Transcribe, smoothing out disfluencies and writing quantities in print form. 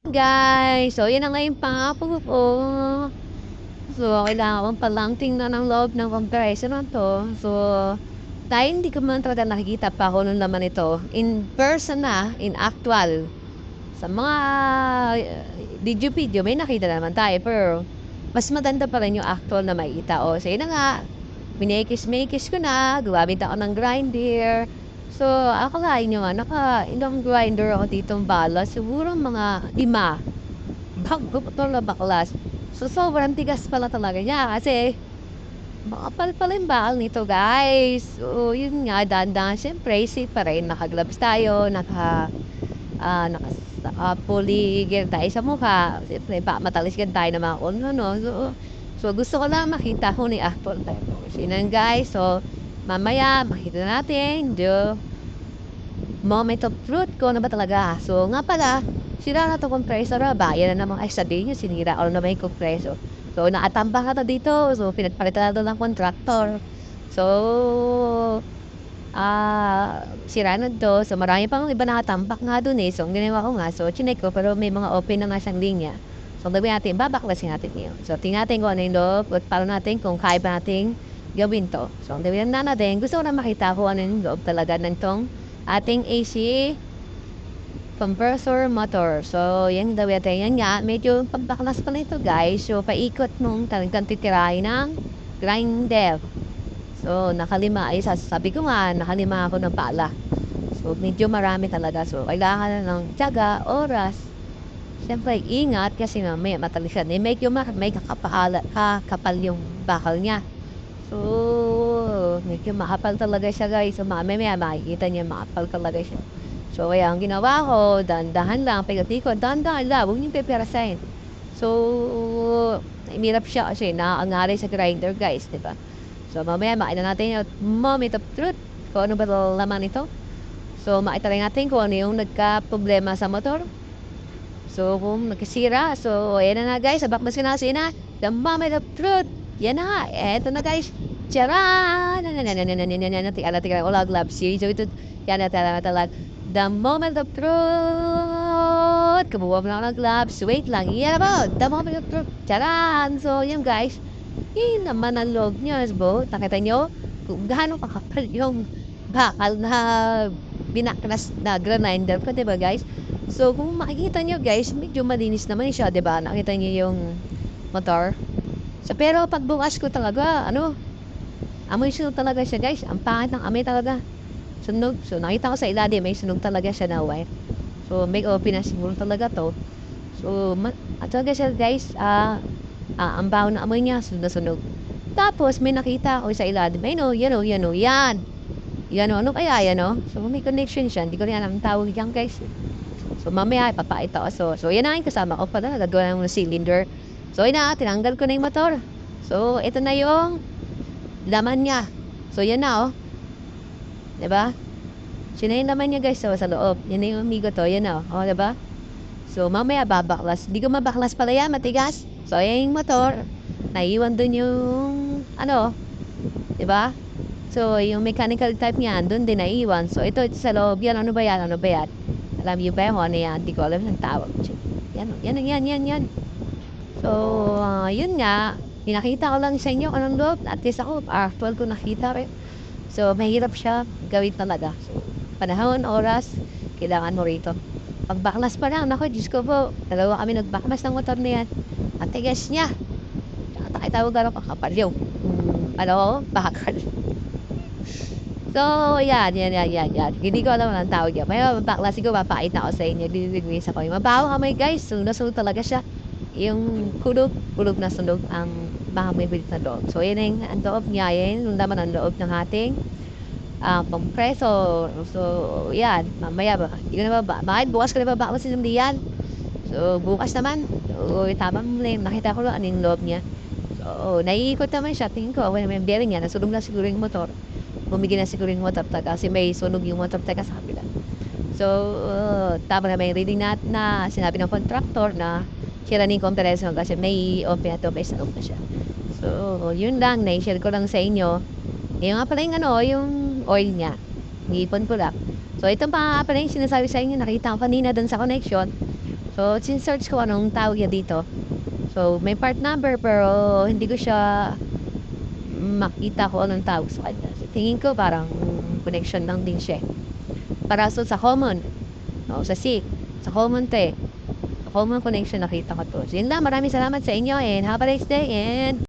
Guys, so yan na nga yung pangako ko. So, kailangan ko palang tingnan ang loob ng compressor na 'to. So, dahil hindi ko man talaga nakikita pa kung anong laman ito in person na, in actual. Sa mga video-video may nakita naman tayo pero mas maganda pa rin yung actual na makita. O, so yun na nga, minekis-mekis ko na, gumamit ako ng grinder. So, akalain nyo nga, ilang grinder ako ditong balas. Siguro mga 5. Bago pa ito na baklas. So, sobrang tigas pala talaga niya kasi makapal pala yung bakal nito, guys. So, yun nga, dahan-dahan. Siyempre, safe pa rin. Naka-gloves tayo, naka-fully gear tayo sa mukha. Siyempre, matalisgan tayo ng mga no. So, gusto ko lang makita kung ni actual tayo. So, yun lang, guys. So, mamaya, makita natin the moment of truth ko na ba talaga. So, nga pala, sira na to compressor ba? Yan na naman ay sabihin nyo, sinira o na may compressor. So, naatambak na to dito. So, pinagpalitan na to ng contractor. So, sira na to. So, marami pang iba nakatambak nga dun eh. So, ang ginawa ko nga, so, chinek ko, pero may mga open na nga siyang linya. So, gawin natin, babaklasin natin yun. So, tingnan natin kung ano yung loob, at paano natin kung kaya ba natin gawin to. So, ang gawin na natin, gusto ko na makita kung ano yung loob talaga ng tong ating AC compressor motor. So, yan daw natin. Yan nga, medyo pagbaklas pa na ito, guys. So, paikot nung talagang titirahin ng grinder. So, nakalima. Ay, sabi ko nga, nakalima ako ng pala. So, medyo marami talaga. So, kailangan na ng tiyaga, oras. Siyempre, ingat kasi mamaya matalisan. Eh, medyo may kakapal yung bakal niya. So, medyo makapal talaga siya, guys. So, mamaya makikita niya makapal talaga siya. So, kaya ang ginawa ko, dahan-dahan lang, pagkatiko, dahan-dahan lang, huwag niyong peperasahin. So, imirap siya kasi nakaangari sa grinder, guys, di ba? So, mamaya makita natin yung moment of truth, kung ano ba laman ito. So, makita rin natin kung ano yung nagka-problema sa motor. So, kung nagkasira, so, ayan na guys, abak mas kinasi na, the moment of truth. Yan na nga, eto na guys. Charan! Tingnan, wala gloves. So, ito, yan na talag. The moment of truth. Kabuha mo lang ng gloves. Wait lang, yan na po. The moment of truth. Charan! So, yan guys. Yun naman ang log niya, bo. Nakita nyo kung gaano kakapal yung bakal na binaklas na grinder ko, diba guys? So, kung makikita nyo guys, medyo malinis naman siya, diba? Nakita nyo yung motor. So, pero pagbukas ko talaga, amoy sunog talaga siya guys. Ang pangit ng amoy talaga. Sunog. So, nakita ko sa ilalim, may sunog talaga siya na white. So, may open na siguro talaga to. So, at talaga siya guys, ang baho na amoy niya, sunog na sunog. Tapos, may nakita ako sa ilalim. Yan. Yan o, ano kaya yan o? So, may connection siya. Hindi ko rin alam ang tawag yan guys. So, mamaya, ipapakita ko. So, yan na yung kasama ko pala. Nagagawa ng cylinder. So, yun na, tinanggal ko na yung motor. So, ito na yung laman niya. So, yan na, oh. Diba? So, yun na yung laman niya, guys. So, sa loob. Yan na yung amigo to. Yan na, oh. Diba? So, mamaya, babaklas. Hindi ko mabaklas pala yan, matigas. So, yan yung motor. Naiwan dun yung, diba? So, yung mechanical type niyan, dun din naiwan. So, ito sa loob. Yan, ano ba yan? Alam niyo ba yung ano yan? Hindi ko alam ng tawag. Yan. So, yun nga, pinakita ko lang sa inyo anong loob. At least ako, actual ko nakita rin. So, mahirap siya gawin talaga. So, panahon, oras, kailangan mo rito. Pagbaklas pa lang, naku, Diyos ko po, dalawa kami nagbaklas ng motor na yan. At tigas niya. Takitawag gano'n kakapal yung, bakal. So, yan. Hindi ko alam ang tawag yan. May baklasin ko, mapakita ko sa inyo. Diniligwis ako. Mabaho kamay guys. Sunog talaga siya. Yung kulog na sunog ang mahamay bilit na loob. So, yan ang loob niya. Yan yung laman ang loob ng ating compressor. So, yan. Mamaya ba? Hindi ko na ba? Bakit bukas ko na ba baklasin ng diyan? So, bukas naman. So, tama mo lang. Nakita ko lang anong loob niya. So, naiikot naman siya. Tingin ko, okay naman yung bearing niya. Nasunog na siguro yung motor. Bumigay na siguro yung motor kasi may sunog yung motor sa kabila. So, tama na may reading na sinabi ng contractor na sira na yung compressor kasi may open na to, may sunog na siya. So, yun lang, na-share ko lang sa inyo. Yung nga pala yung oil niya. Ngipon ko lang. So, ito pa pala yung sinasabi sa inyo, nakita ko kanina dun sa connection. So, sin-search ko anong tawag niya dito. So, may part number pero hindi ko siya makita ko anong tawag sa kanya. So, tingin ko parang connection lang din siya. Para sa common. O, sa SIC. Sa common to eh. Sa common connection nakita ko to. So, yun lang. Maraming salamat sa inyo and have a nice day and